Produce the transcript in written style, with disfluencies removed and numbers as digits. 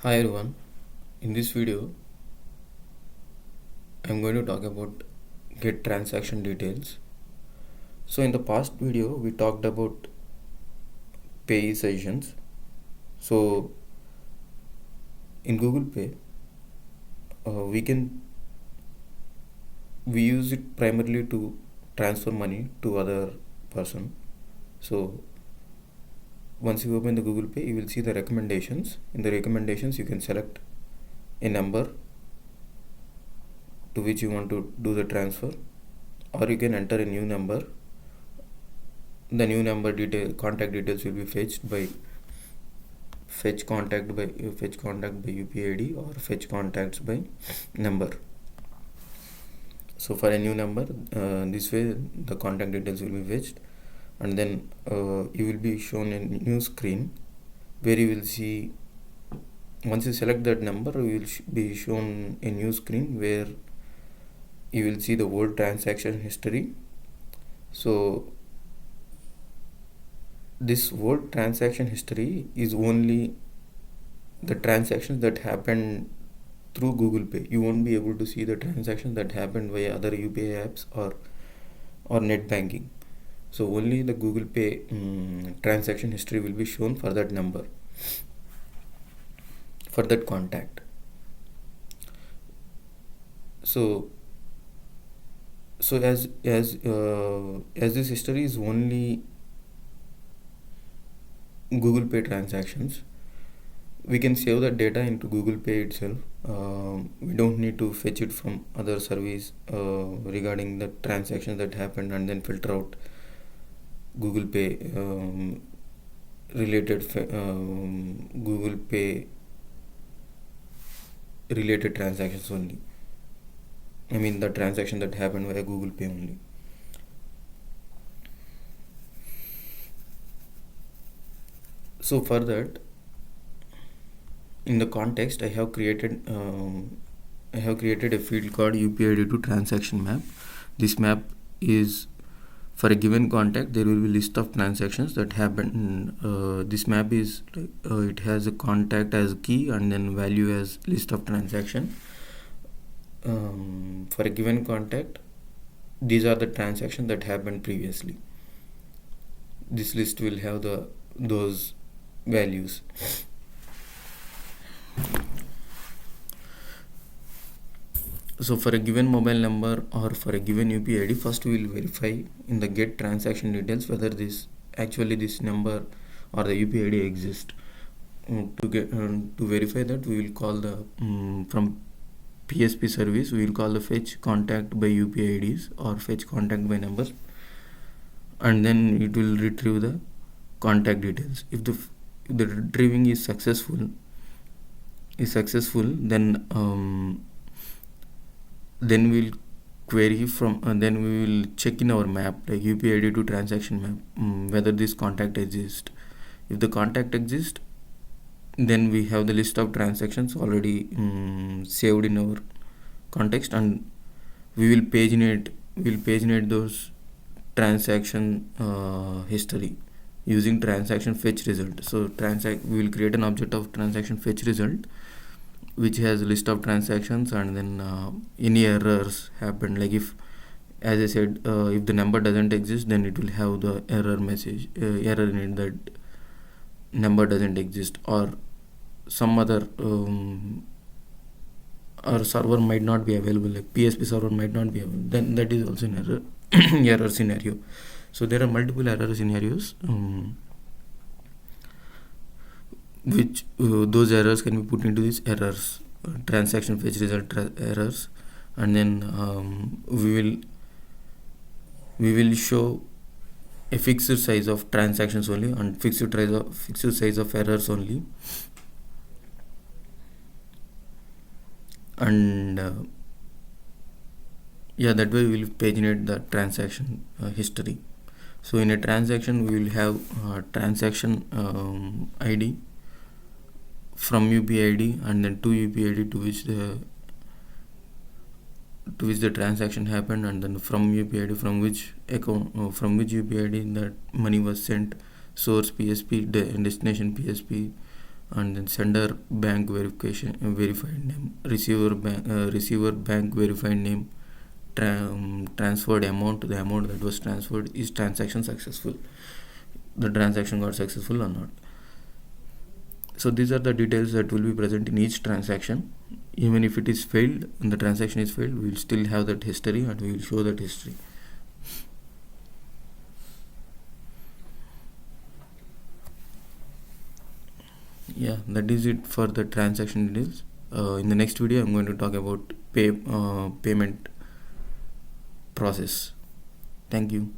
Hi everyone, in this video I am going to talk about get transaction details. So in the past video we talked about pay sessions. So in Google Pay we use it primarily to transfer money to other person. So once you open the Google Pay, you will see the recommendations. In the recommendations you can select a number to which you want to do the transfer, or you can enter a new number. The new number contact details will be fetched by fetch contact by UPI ID or fetch contacts by number. So for a new number, this way the contact details will be fetched, and then you will be shown a new screen where you will see, once you select that number, you will be shown a new screen where you will see the whole transaction history. So this whole transaction history is only the transactions that happened through Google Pay. You won't be able to see the transactions that happened via other UPI apps or net banking. So only the Google Pay transaction history will be shown for that number, for that contact. So as this history is only Google Pay transactions, we can save that data into Google Pay itself. We don't need to fetch it from other service regarding the transactions that happened and then filter out Google Pay Google Pay related transactions only. I mean the transaction that happened via Google Pay only. So for that, in the context, I have created a field called UPI ID to transaction map. This map is for a given contact. There will be list of transactions that happen. This map is it has a contact as key and then value as list of transaction. For a given contact, these are the transactions that happened previously. This list will have those values. So for a given mobile number or for a given UPI ID, first we will verify in the get transaction details whether this number or the UPI ID exists. To verify that, we will call the from PSP service, we will call the fetch contact by UPI IDs or fetch contact by numbers, and then it will retrieve the contact details. If the retrieving is successful, then we'll query from then we will check in our map, like UPI ID to transaction map, whether this contact exists. If the contact exists, then we have the list of transactions already saved in our context, and we will paginate those transaction history using transaction fetch result. So we will create an object of transaction fetch result which has a list of transactions, and then any errors happen, like if, as I said, if the number doesn't exist, then it will have the error message, error in it that number doesn't exist, or some other or server might not be available, like PSP server might not be available, then that is also an error error scenario. So there are multiple error scenarios which those errors can be put into these errors, transaction fetch result errors, and then we will show a fixed size of transactions only and fixed size of errors only, and that way we will paginate the transaction history. So in a transaction we will have transaction ID from UPI ID and then to UPI ID to which the transaction happened, and then from UPI ID from which account, from which UPI ID that money was sent, source PSP, destination PSP, and then sender bank verification verified name, receiver bank verified name, transferred amount, the amount that was transferred, is transaction successful, the transaction got successful or not. So these are the details that will be present in each transaction. Even if it is failed and the transaction is failed, we will still have that history and we will show that history. Yeah, that is it for the transaction details. In the next video I'm going to talk about payment process. Thank you.